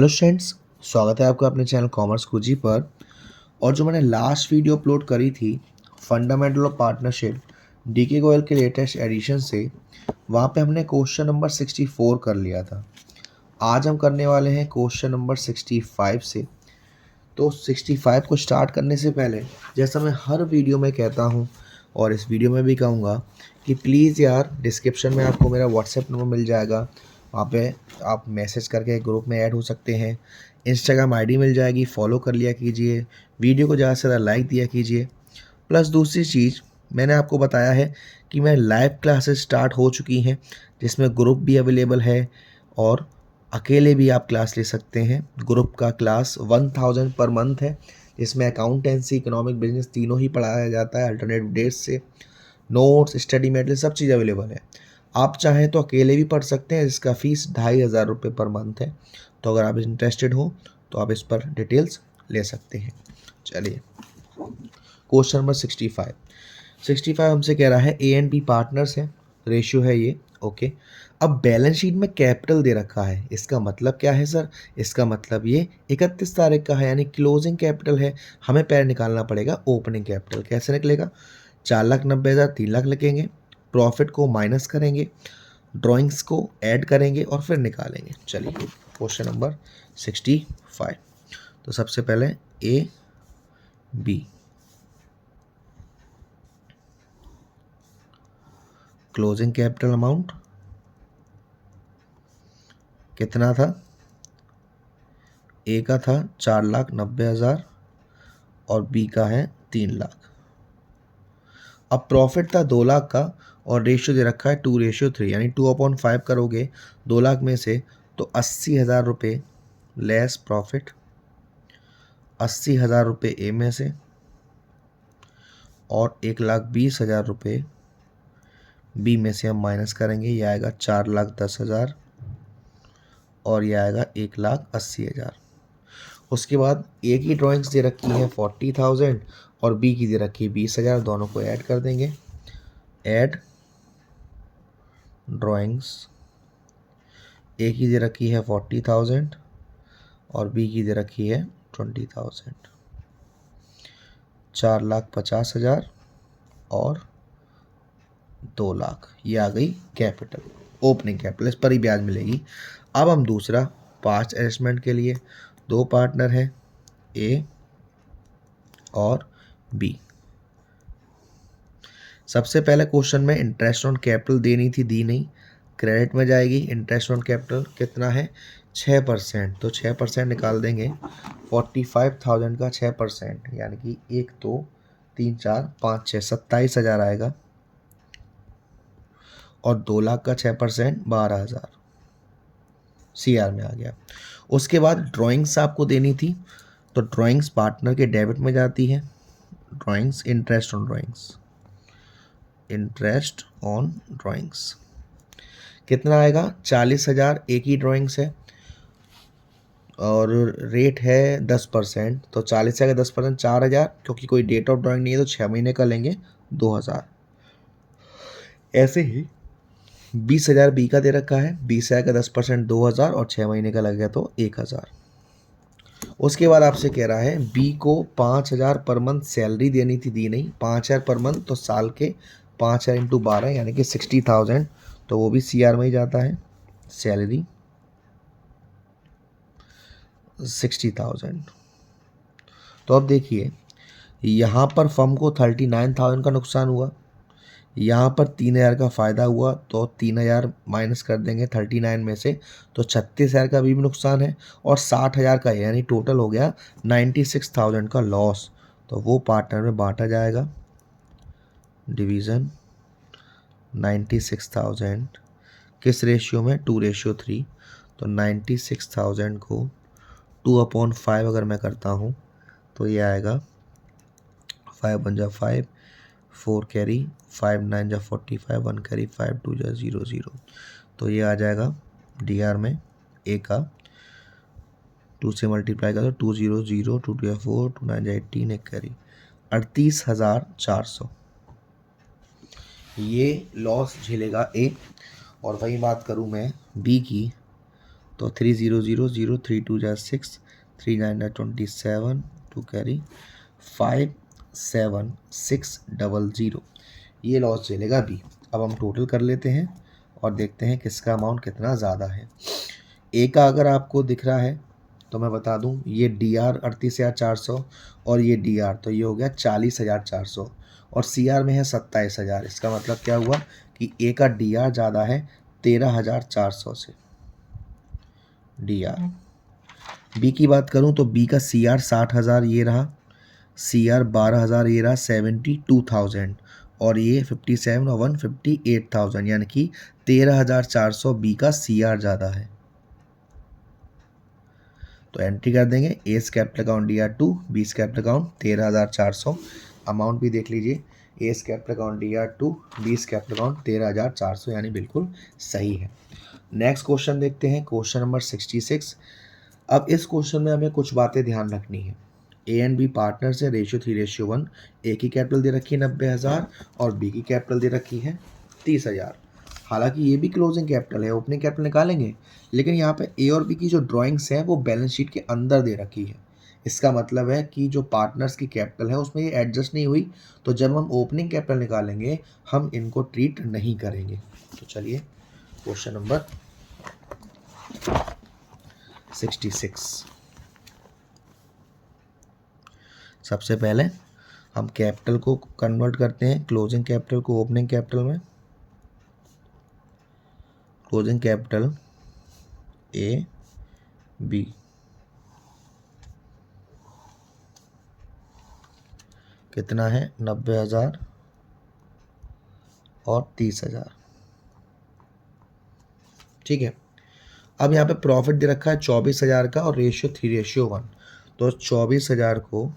Hello students, स्वागत है आपका अपने चैनल कॉमर्स कुजी पर। और जो मैंने लास्ट वीडियो अपलोड करी थी fundamental of partnership DK Goyal के लेटेस्ट एडिशन से, वहाँ पे हमने क्वेश्चन नंबर 64 कर लिया था। आज हम करने वाले हैं क्वेश्चन नंबर 65 से। तो 65 को स्टार्ट करने से पहले, जैसा मैं हर वीडियो में कहता हूँ और इस वीडियो में भी कहूँगा कि प्लीज़ यार, डिस्क्रिप्शन में आपको मेरा व्हाट्सएप नंबर मिल जाएगा। वहाँ पे आप मैसेज करके ग्रुप में ऐड हो सकते हैं। इंस्टाग्राम आईडी मिल जाएगी, फॉलो कर लिया कीजिए। वीडियो को ज़्यादा से ज़्यादा लाइक दिया कीजिए। प्लस दूसरी चीज़, मैंने आपको बताया है कि मैं लाइव क्लासेस स्टार्ट हो चुकी हैं, जिसमें ग्रुप भी अवेलेबल है और अकेले भी आप क्लास ले सकते हैं। ग्रुप का क्लास 1000 पर मंथ है, जिसमें अकाउंटेंसी, इकोनॉमिक, बिजनेस तीनों ही पढ़ाया जाता है अल्टरनेटिव डेट्स से। नोट्स, स्टडी मटेरियल सब चीज़ अवेलेबल है। आप चाहें तो अकेले भी पढ़ सकते हैं, जिसका फ़ीस 2500 रुपये पर मंथ है। तो अगर आप इंटरेस्टेड हो तो आप इस पर डिटेल्स ले सकते हैं। चलिए, क्वेश्चन नंबर 65 हमसे कह रहा है ए एंड बी पार्टनर्स है, रेशियो है ये। ओके, अब बैलेंस शीट में कैपिटल दे रखा है। इसका मतलब क्या है सर? इसका मतलब ये 31 तारीख का है, यानी क्लोजिंग कैपिटल है। हमें पहले निकालना पड़ेगा ओपनिंग कैपिटल। कैसे निकलेगा? 4,90,000 3,00,000 लिखेंगे, प्रॉफिट को माइनस करेंगे, ड्राइंग्स को ऐड करेंगे और फिर निकालेंगे। चलिए, क्वेश्चन नंबर 65। तो सबसे पहले A B, closing capital amount कितना था? ए का था 4,90,000 और बी का है 3,00,000। अब प्रॉफिट था 2,00,000 का और रेशियो दे रखा है 2:3, यानी 2/5 करोगे 2,00,000 में से तो 80,000 रुपये लेस प्रॉफिट, 80,000 रुपये ए में से और 1,20,000 रुपये बी में से हम माइनस करेंगे। ये आएगा 4,10,000 और ये आएगा 1,80,000। उसके बाद ए की ड्राइंग्स दे रखी है 40,000 और बी की दे रखी है 20,000। दोनों को ऐड कर देंगे। ऐड ड्राइंग्स, ए की दे रखी है 40,000 और बी की दे रखी है 20,000। 4,50,000 और 2,00,000, ये आ गई कैपिटल, ओपनिंग कैपिटल। इस पर ही ब्याज मिलेगी। अब हम दूसरा पास्ट एडजस्टमेंट के लिए, दो पार्टनर हैं ए और बी। सबसे पहले क्वेश्चन में इंटरेस्ट ऑन कैपिटल देनी थी, दी नहीं। क्रेडिट में जाएगी। इंटरेस्ट ऑन कैपिटल कितना है? 6%। तो 6% निकाल देंगे। 45,000 का 6%, यानी कि 1 2 3 4 5 6 27,000 आएगा। और 2,00,000 का 6% 12,000 CR में आ गया। उसके बाद ड्राइंग्स आपको देनी थी, तो ड्राइंग्स पार्टनर के डेबिट में जाती है। Drawings, interest on drawings, interest on drawings कितना आएगा? 40,000 एक ही ड्राइंग्स है और रेट है 10%। तो 40 का 10% 4,000, क्योंकि कोई डेट ऑफ ड्राइंग नहीं है तो 6 महीने का लेंगे 2,000। ऐसे ही 20,000 बी का दे रखा है। 20,000 का 10% 2,000 और 6 महीने का लग गया तो 1,000। उसके बाद आपसे कह रहा है बी को 5,000 पर मंथ सैलरी देनी थी, दी नहीं। 5,000 पर मंथ तो साल के 5,000 इंटू 12 यानी कि 60,000, तो वो भी CR में ही जाता है। सैलरी 60,000। तो अब देखिए, यहाँ पर फर्म को 39,000 का नुकसान हुआ, यहाँ पर 3,000 का फ़ायदा हुआ। तो 3,000 माइनस कर देंगे 39 में से, तो 36,000 का भी नुकसान है और 60,000 का है, यानी टोटल हो गया 96,000 का लॉस। तो वो पार्टनर में बांटा जाएगा। डिवीज़न 96,000 किस रेशियो में? 2:3। तो 96,000 को 2/5 अगर मैं करता हूँ तो ये आएगा 5 1 जा 5, 4 कैरी, 5 9 जा 45, 1 कैरी, 5 2 जा 0 0। तो ये आ जाएगा DR में ए का 2 से मल्टीप्लाई कर तो 2 0 0, 2 2 4, 2 9 जा 18, एक कैरी 38,400। ये लॉस झेलेगा ए। और वही बात करूँ मैं बी की, तो 3000 3 2 जा 6 3 9 जा 27 टू कैरी 57600 ये लॉस झेलेगा बी। अब हम टोटल कर लेते हैं और देखते हैं किसका अमाउंट कितना ज़्यादा है। ए का अगर आपको दिख रहा है तो मैं बता दूं, ये डी आर 38,400 और ये डी आर, तो ये हो गया 40,400 और सी आर में है 27,000। इसका मतलब क्या हुआ कि ए का डी आर ज़्यादा है 13,400 से। डी आर बी की बात करूं तो बी का सी आर 60,000 ये रहा, सी आर 12,000 ये रहा 72,000 और ये 57 और 158,000, यानी कि 13,400 बी का सी आर ज़्यादा है। तो एंट्री कर देंगे S capital account D R 2, B capital account 13,400। Amount भी देख लीजिए, S capital account D R 2, B capital account 13,400, यानी बिल्कुल सही है। नेक्स्ट क्वेश्चन देखते हैं, क्वेश्चन नंबर 66। अब इस क्वेश्चन में हमें कुछ बातें ध्यान रखनी है। ए एंड बी पार्टनर से रेशियो 3:1। ए की कैपिटल दे रखी है 90,000 और बी की कैपिटल दे रखी है 30,000। हालांकि ये भी क्लोजिंग कैपिटल है, ओपनिंग कैपिटल निकालेंगे, लेकिन यहाँ पे ए और बी की जो ड्राइंग्स हैं वो बैलेंस शीट के अंदर दे रखी है। इसका मतलब है कि जो पार्टनर्स की कैपिटल है उसमें ये एडजस्ट नहीं हुई, तो जब हम ओपनिंग कैपिटल निकालेंगे हम इनको ट्रीट नहीं करेंगे। तो चलिए क्वेश्चन नंबर 66। सबसे पहले हम कैपिटल को कन्वर्ट करते हैं, क्लोजिंग कैपिटल को ओपनिंग कैपिटल में। क्लोजिंग कैपिटल ए बी कितना है 90,000 और 30,000। ठीक है, अब यहाँ पे प्रॉफिट दे रखा है 24,000 का और रेशियो 3:1। तो 24,000 को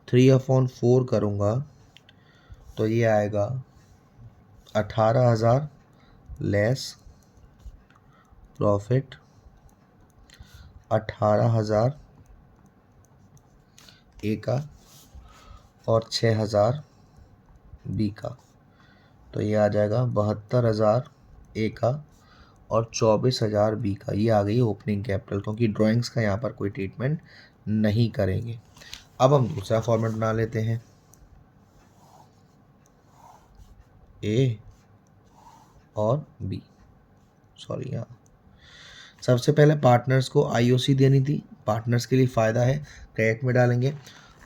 3/4 करूँगा तो ये आएगा 18,000 लेस प्रॉफिट 18,000 ए का और 6,000 बी का, तो ये आ जाएगा 72,000 ए का और 24,000 बी का। ये आ गई ओपनिंग कैपिटल, क्योंकि ड्राइंग्स का यहाँ पर कोई ट्रीटमेंट नहीं करेंगे। अब हम दूसरा फॉर्मेट बना लेते हैं, ए और बी, सॉरी यहाँ सबसे पहले पार्टनर्स को आईओसी देनी थी, पार्टनर्स के लिए फ़ायदा है, क्रेडिट में डालेंगे।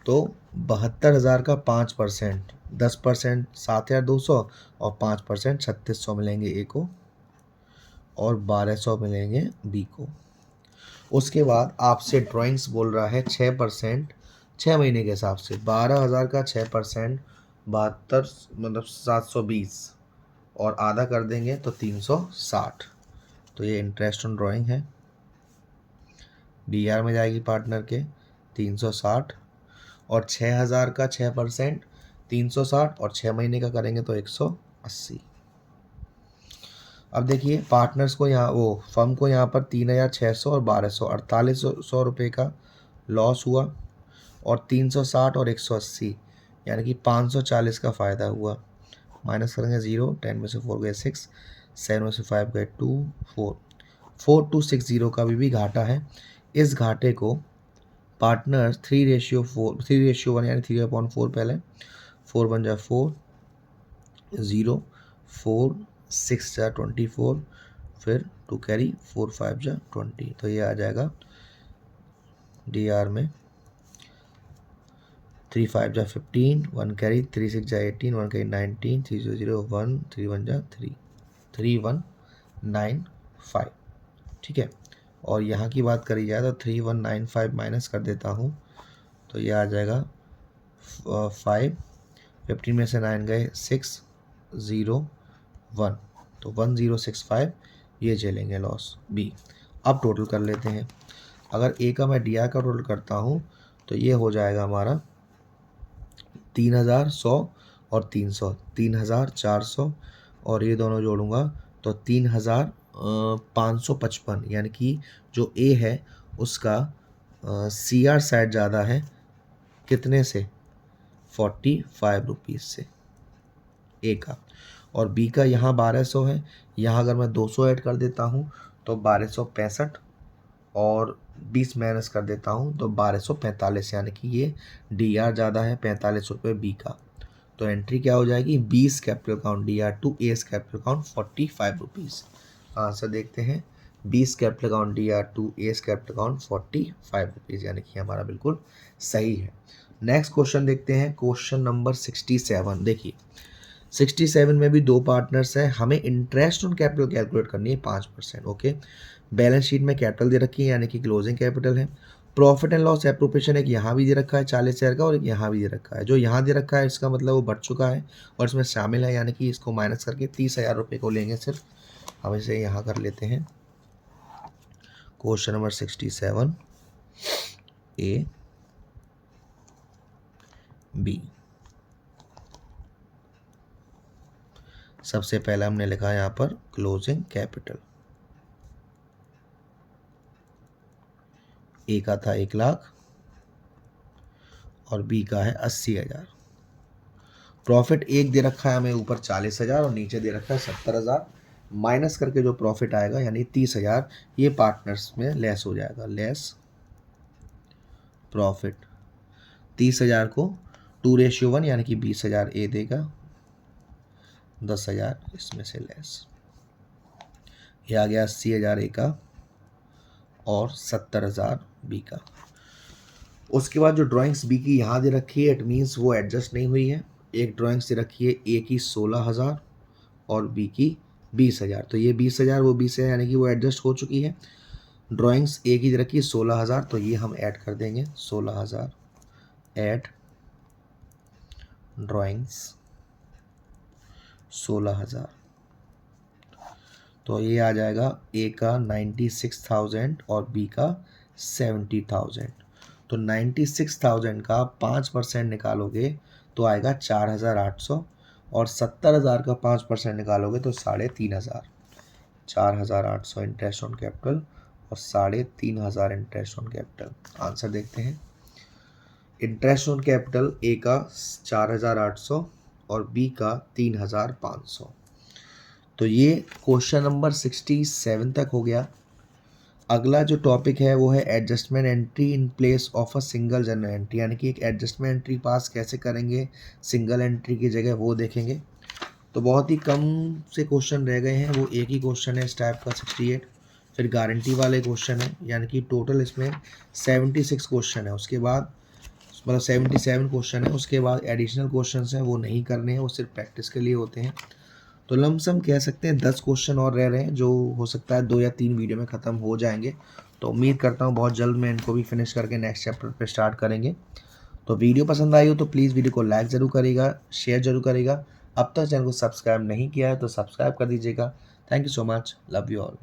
तो 72,000 का 5%, 10% 7,200 और 5% 3,600 मिलेंगे ए को और 1,200 मिलेंगे बी को। उसके बाद आपसे ड्राइंग्स बोल रहा है 6%, 6 महीने के हिसाब से 12,000 का 6% 72 मतलब 720 और आधा कर देंगे तो 360। तो ये इंटरेस्ट ऑन ड्राइंग है, डी आर में जाएगी पार्टनर के 360 और 6,000 का 6% 360 और 6 महीने का करेंगे तो 180। अब देखिए पार्टनर्स को यहाँ वो फर्म को यहाँ पर 3,600 और 1,200 4,800 रुपये का लॉस हुआ और 360 और 180 यानी कि 540 का फ़ायदा हुआ। माइनस करेंगे 0, 10 में से 4 गए 6, 7 में से 5 गए 2, 4, 4260 का भी घाटा है। इस घाटे को पार्टनर 3:1 यानी 3/4 पहले 4 बन जाए 4 0 4 6 जा 24 फिर 2 कैरी 4 5 जा 20। तो ये आ जाएगा डी आर में 3 5 जा 15 1 कैरी 3 6 जा 18 1 कैरी 19 3 0 0 1 3 1 जा 3 3195। ठीक है, और यहाँ की बात करी जाए तो 3195 माइनस कर देता हूँ तो ये आ जाएगा 5, 15 में से 9 गए 6 0 1, तो 1065 ये झेलेंगे लॉस बी। अब टोटल कर लेते हैं, अगर ए का मैं डी आर का टोटल करता हूँ तो ये हो जाएगा हमारा 3,100 और 300 3,400 और ये दोनों जोड़ूंगा तो 3,555, यानी कि जो ए है उसका सी आर साइड ज़्यादा है, कितने से 45 रुपीज़ से ए का, और बी का यहाँ 1,200 है, यहाँ अगर मैं 200 ऐड कर देता हूँ तो 1265 और 20 माइनस कर देता हूँ तो 1245, यानी कि ये DR ज़्यादा है, 45 रुपये बी का। तो एंट्री क्या हो जाएगी, 20 capital account DR to S capital account 45 rupees. Answer देखते हैं, 20 capital account DR to S capital account 45 rupees, यानी कि हमारा बिल्कुल सही है। नेक्स्ट क्वेश्चन देखते हैं, क्वेश्चन नंबर 67। देखिए 67 में भी दो पार्टनर्स हैं, हमें इंटरेस्ट ऑन कैपिटल कैलकुलेट करनी है 5%। ओके, बैलेंस शीट में कैपिटल दे रखी है, यानी कि क्लोजिंग कैपिटल है। प्रॉफिट एंड लॉस एप्रोप्रिएशन एक यहाँ भी दे रखा है 40,000 का और एक यहाँ भी दे रखा है। जो यहाँ दे रखा है इसका मतलब वो बढ़ चुका है और इसमें शामिल है, यानी कि इसको माइनस करके 30,000 रुपये को लेंगे सिर्फ। हम इसे यहाँ कर लेते हैं। Question number 67 A B। सबसे पहला हमने लिखा है यहाँ पर क्लोजिंग कैपिटल। ए का था 1 लाख और बी का है 80,000। प्रॉफिट एक दे रखा है हमें ऊपर 40,000 और नीचे दे रखा है 70,000। माइनस करके जो प्रॉफिट आएगा यानी 30,000, ये पार्टनर्स में लेस हो जाएगा, लेस प्रॉफिट। 30,000 को 2:1 यानी कि 20,000 ए देगा, 10,000 इसमें से लेस। ये आ गया 80,000 ए का और 70,000 बी का। उसके बाद जो ड्राइंग्स बी की यहाँ दे रखी है, इट मीन्स वो एडजस्ट नहीं हुई है। एक ड्राइंग से रखी है ए की 16,000 और बी की 20,000, तो ये 20,000 वो 20,000 यानी कि वो एडजस्ट हो चुकी है। ड्राइंग्स ए की रखी है 16,000, तो ये हम ऐड कर देंगे 16,000, ऐड ड्राइंग्स 16,000, तो ये आ जाएगा ए का 96,000 और बी का 70,000। तो 96,000 का 5% निकालोगे तो आएगा 4,800 और 70,000 का 5% निकालोगे तो 3,500। 4,800 इंटरेस्ट ऑन कैपिटल और 3,500 इंटरेस्ट ऑन कैपिटल। आंसर देखते हैं। इंटरेस्ट ऑन कैपिटल ए का 4,800 और बी का 3,500। तो ये क्वेश्चन नंबर 67 तक हो गया। अगला जो टॉपिक है वो है adjustment entry in place of a single general entry, यानी कि एक एडजस्टमेंट एंट्री पास कैसे करेंगे सिंगल एंट्री की जगह, वो देखेंगे। तो बहुत ही कम से क्वेश्चन रह गए हैं, वो एक ही क्वेश्चन है इस टाइप का 68। फिर गारंटी वाले क्वेश्चन है, यानी कि टोटल इसमें 76 क्वेश्चन है। उसके बाद मतलब 77 क्वेश्चन है। उसके बाद एडिशनल क्वेश्चन हैं वो नहीं करने हैं, वो सिर्फ प्रैक्टिस के लिए होते हैं। तो लमसम कह सकते हैं 10 क्वेश्चन और रह रहे हैं, जो हो सकता है 2 या 3 वीडियो में ख़त्म हो जाएंगे। तो उम्मीद करता हूँ बहुत जल्द मैं इनको भी फिनिश करके नेक्स्ट चैप्टर पे स्टार्ट करेंगे। तो वीडियो पसंद आई हो तो प्लीज़ वीडियो को लाइक ज़रूर करेगा, शेयर ज़रूर करेगा। अब तक चैनल को सब्सक्राइब नहीं किया है तो सब्सक्राइब कर दीजिएगा। Thank you so much, love you all.